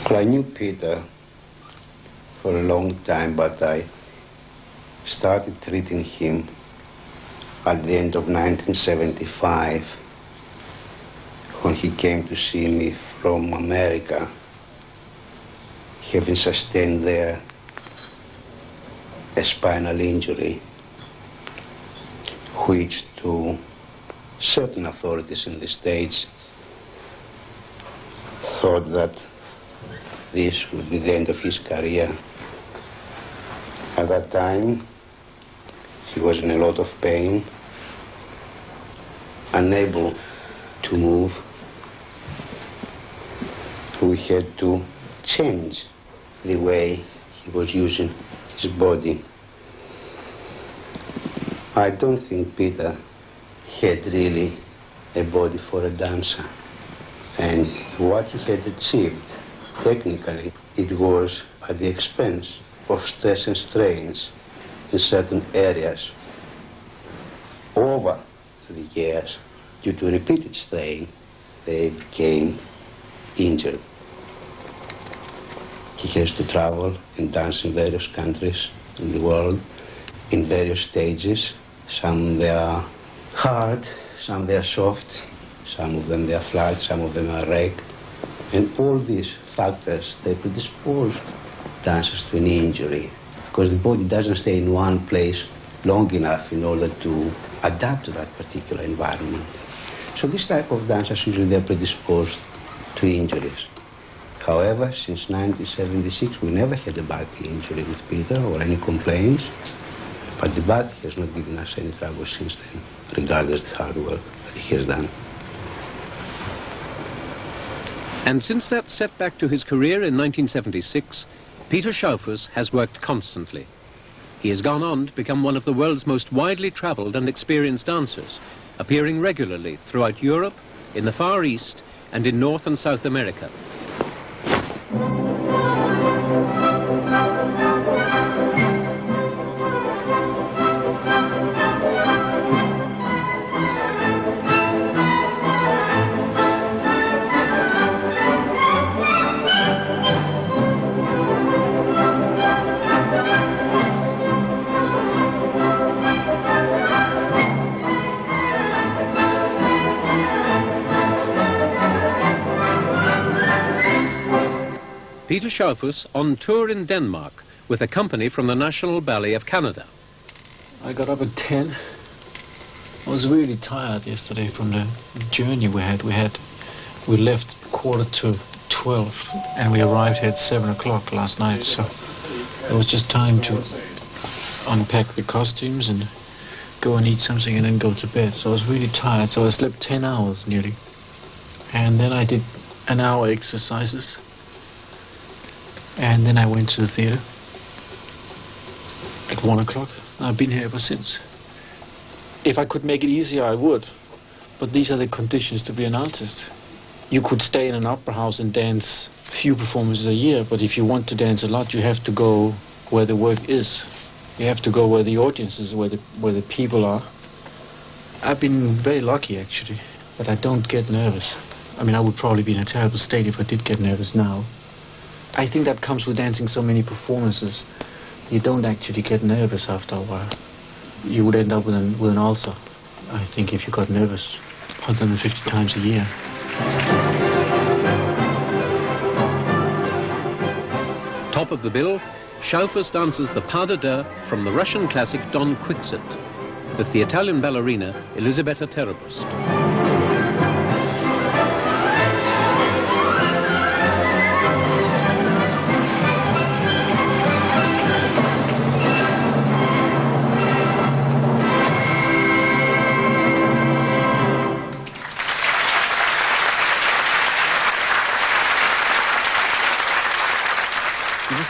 Well, I knew Peter for a long time, but I started treating him at the end of 1975 when he came to see me from America, having sustained there a spinal injury, which to certain authorities in the States thought that this would be the end of his career. At that time, he was in a lot of pain, unable to move. We had to change the way he was using his body. I don't think Peter had really a body for a dancer. And what he had achieved, technically, it was at the expense of stress and strains in certain areas. Over the years, due to repeated strain, they became injured. He has to travel and dance in various countries in the world, in various stages. Some they are hard, some they are soft, some of them they are flat, some of them are raked. And all these factors, they predispose dancers to an injury because the body doesn't stay in one place long enough in order to adapt to that particular environment. So this type of dancers usually they're predisposed to injuries. However, since 1976, we never had a back injury with Peter or any complaints, but the back has not given us any trouble since then, regardless of the hard work that he has done. And since that setback to his career in 1976, Peter Schaufuss has worked constantly. He has gone on to become one of the world's most widely travelled and experienced dancers, appearing regularly throughout Europe, in the Far East, and in North and South America. Peter Schaufuss on tour in Denmark with a company from the National Ballet of Canada. I got up at 10. I was really tired yesterday from the journey we had. We left 11:45 and we arrived here at 7 o'clock last night, so it was just time to unpack the costumes and go and eat something and then go to bed. So I was really tired, so I slept 10 hours nearly. And then I did an hour exercises. And then I went to the theater at 1 o'clock. I've been here ever since. If I could make it easier, I would. But these are the conditions to be an artist. You could stay in an opera house and dance a few performances a year, but if you want to dance a lot, you have to go where the work is. You have to go where the audience is, where the people are. I've been very lucky, actually, but I don't get nervous. I mean, I would probably be in a terrible state if I did get nervous now. I think that comes with dancing so many performances. You don't actually get nervous after a while. You would end up with an ulcer, I think, if you got nervous 150 times a year. Top of the bill, Schaufuss dances the pas de deux from the Russian classic Don Quixote with the Italian ballerina Elisabetta Terabust.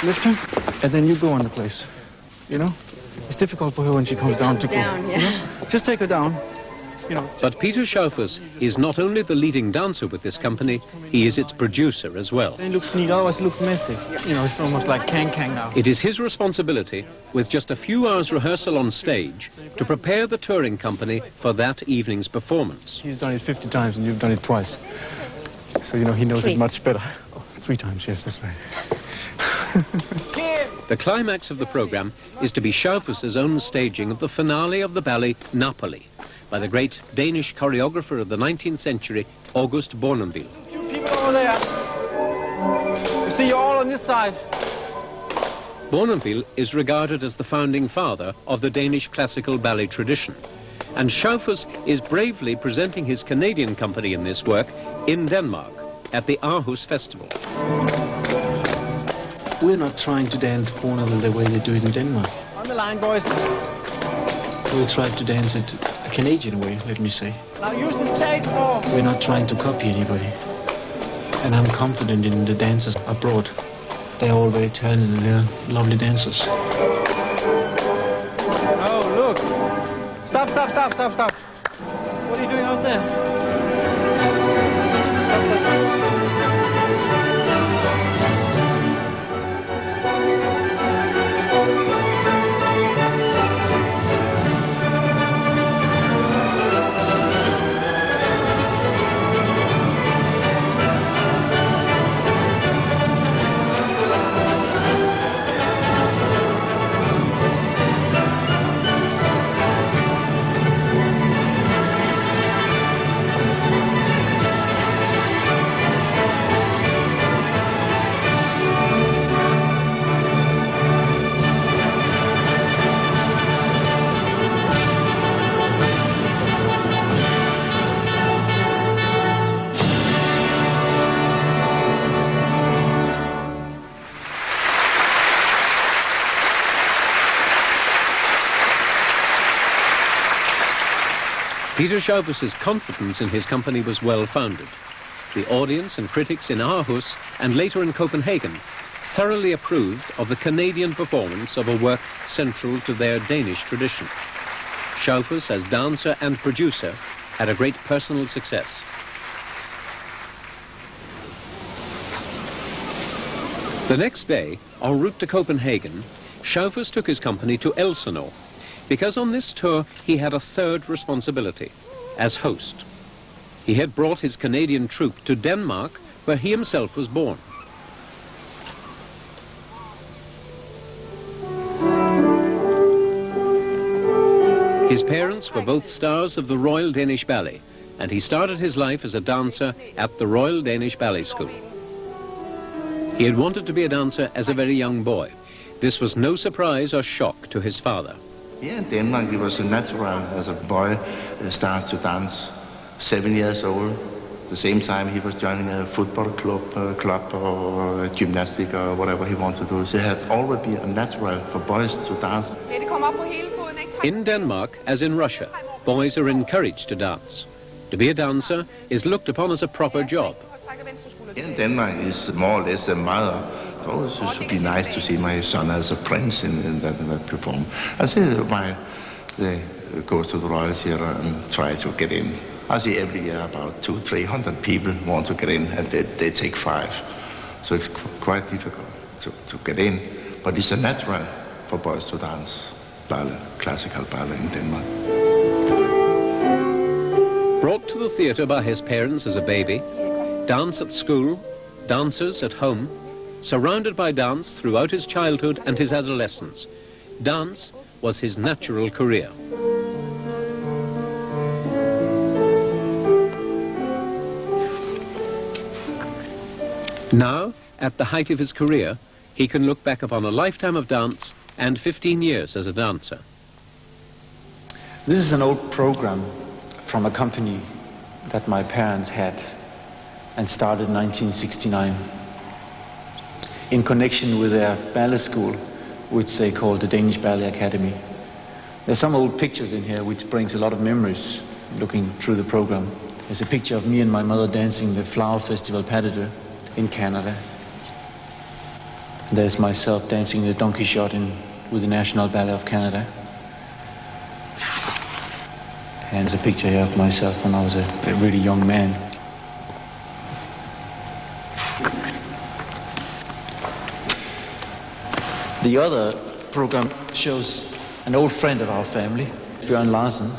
Lift her, and then you go on the place. You know, it's difficult for her when she comes down to go. Yeah. You know? Just take her down. You know. But Peter Schaufuss is not only the leading dancer with this company, he is its producer as well. It looks neat, otherwise it looks messy. You know, it's almost like Kang now. It is his responsibility, with just a few hours rehearsal on stage, to prepare the touring company for that evening's performance. He's done it 50 times and you've done it twice. So, you know, he knows it much better. 3 times, yes, that's right. The climax of the program is to be Schaufuss's own staging of the finale of the ballet Napoli by the great Danish choreographer of the 19th century, August Bournonville. People over there. You see, you're all on this side. Bournonville is regarded as the founding father of the Danish classical ballet tradition, and Schaufuss is bravely presenting his Canadian company in this work in Denmark at the Aarhus Festival. We're not trying to dance Bournonville the way they do it in Denmark. On the line, boys. We try to dance it a Canadian way, let me say. Now use the stage more. We're not trying to copy anybody. And I'm confident in the dancers abroad. They're all very talented and they're lovely dancers. Oh, look. Stop, stop, stop, stop, stop. What are you doing out there? Stop, stop, stop. Peter Schaufuss's confidence in his company was well founded. The audience and critics in Aarhus and later in Copenhagen thoroughly approved of the Canadian performance of a work central to their Danish tradition. Schaufuss, as dancer and producer, had a great personal success. The next day, en route to Copenhagen, Schaufuss took his company to Elsinore, because on this tour he had a third responsibility, as host. He had brought his Canadian troupe to Denmark, where he himself was born. His parents were both stars of the Royal Danish Ballet, and he started his life as a dancer at the Royal Danish Ballet School. He had wanted to be a dancer as a very young boy. This was no surprise or shock to his father. Here in Denmark, it was a natural as a boy starts to dance 7 years old. At the same time, he was joining a football club or gymnastic or whatever he wanted to do. So it had always been a natural for boys to dance. In Denmark, as in Russia, boys are encouraged to dance. To be a dancer is looked upon as a proper job. In Denmark, it's more or less a mother. So it should be nice to see my son as a prince in that perform. I see why they go to the Royal Theatre and try to get in. I see every year about 200-300 people want to get in, and they take 5. So it's quite difficult to get in. But it's a natural for boys to dance ballet, classical ballet in Denmark. Brought to the theatre by his parents as a baby, dance at school, dancers at home, surrounded by dance throughout his childhood and his adolescence, dance was his natural career. Now, at the height of his career, he can look back upon a lifetime of dance and 15 years as a dancer. This is an old program from a company that my parents had and started in 1969 in connection with their ballet school, which they called the Danish Ballet Academy. There's some old pictures in here which brings a lot of memories looking through the program. There's a picture of me and my mother dancing the Flower Festival Pas de Deux in Canada. There's myself dancing the Don Quixote with the National Ballet of Canada. And there's a picture here of myself when I was a really young man. The other program shows an old friend of our family, Bjørn Larsen.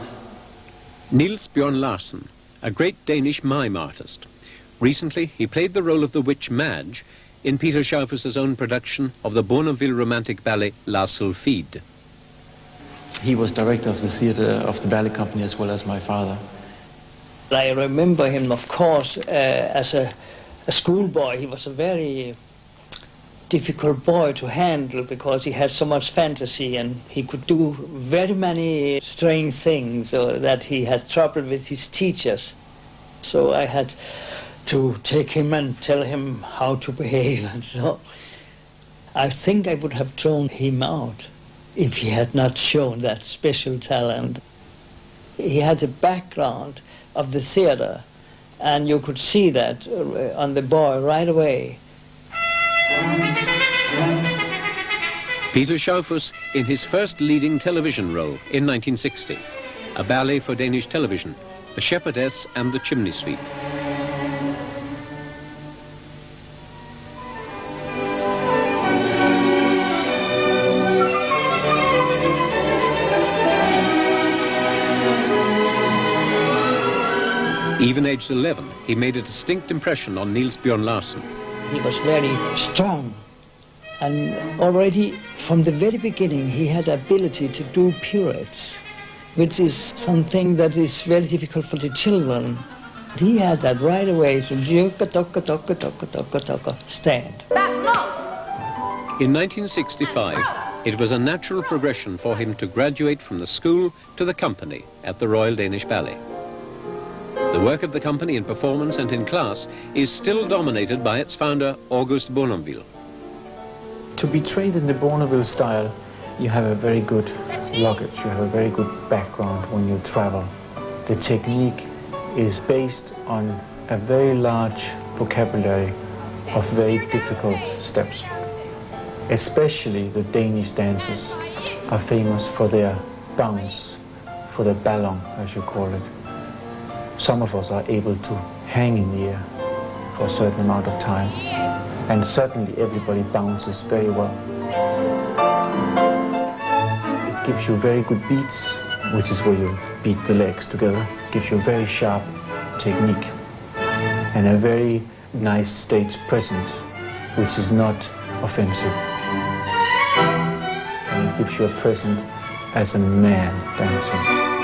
Niels Bjørn Larsen, a great Danish mime artist. Recently, he played the role of the witch Madge in Peter Schaufuss's own production of the Bournonville romantic ballet La Sylphide. He was director of the theater of the ballet company as well as my father. I remember him, of course, as a schoolboy. He was a very difficult boy to handle because he had so much fantasy and he could do very many strange things, that he had trouble with his teachers. So I had to take him and tell him how to behave and so. I think I would have thrown him out if he had not shown that special talent. He had a background of the theater, and you could see that on the boy right away. Peter Schaufuss in his first leading television role in 1960, a ballet for Danish television, The Shepherdess and the Chimney Sweep. Even aged 11, he made a distinct impression on Niels Bjørn Larsen. He was very strong, and already from the very beginning he had ability to do pirouettes, which is something that is very difficult for the children. He had that right away, so stand. In 1965, it was a natural progression for him to graduate from the school to the company at the Royal Danish Ballet. The work of the company in performance and in class is still dominated by its founder, August Bournonville. To be trained in the Bournonville style, you have a very good luggage, you have a very good background when you travel. The technique is based on a very large vocabulary of very difficult steps. Especially the Danish dancers are famous for their bounce, for their ballon, as you call it. Some of us are able to hang in the air for a certain amount of time, and certainly everybody bounces very well. It gives you very good beats, which is where you beat the legs together. It gives you a very sharp technique and a very nice stage presence, which is not offensive. And it gives you a presence as a man dancing.